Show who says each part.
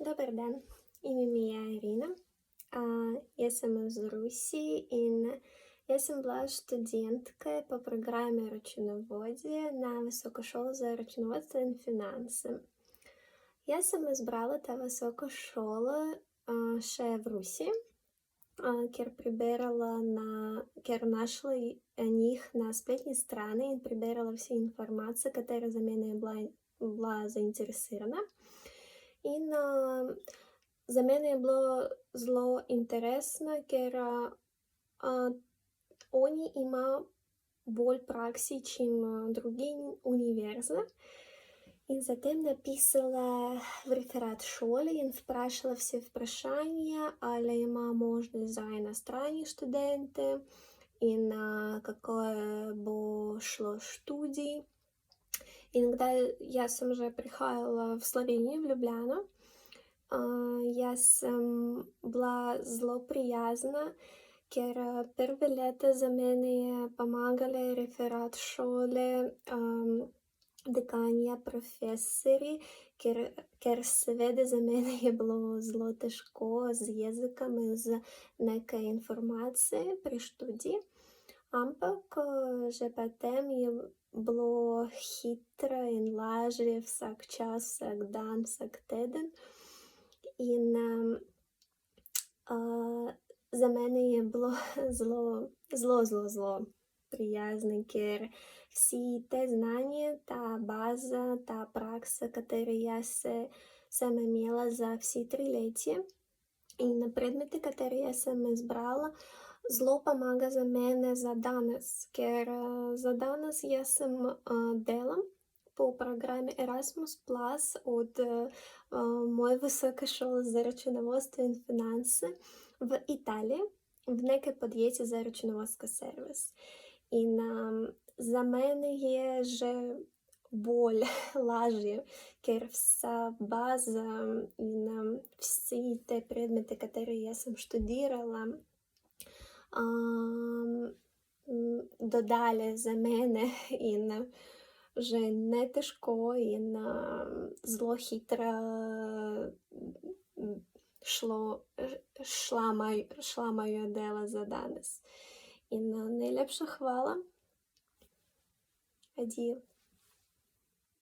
Speaker 1: Добрий день, ім'я моє Ірина. Я сама з Русі і я сам була студенткою по програмі ручноводія на Високу школу за ручноводство і фінанси. Я саме збрала та високу школу ще в Русі, кер нашла них на сплетні страни і прибирала всі інформацію, яка за мене була заінтересована. І за мене було зло інтересно, кер вони имають боль праксі, чим другі універси. І затем написала в реферат школи, і спрашивала всі впрошання, але има можливість за іностранні студенти, і на какое бо шло студії. И когда я сам уже приехала в Словению, в Любляну, я сам была злоприязна, кер перве лето за мене помагали реферат школи, деканія, професори, кер сведе за мене було зло тяжко з язиками, з некої інформації при студії. Ампак же потім було хитро і лажі всяк час, всяк дан, всяк теден. І за мене було зло приязне, кер всі те знання, та база, та пракса, які я сама мала за всі 3 літа, і на предмети, які я сама збрала, зло помага за мене за данас, кер за данас я сам делам по програмі Erasmus Plus от моєї високої школи за ручноводство і фінанси в Італії, в некій під'їзді за ручноводський сервіс. І за мене є же боль, лажі, кер вся база і всі ті предмети, які я сам штудувала, додали за мене і вже не тяжко, і зло хитро шла моє дело за данес. І найлепша хвала. Адію.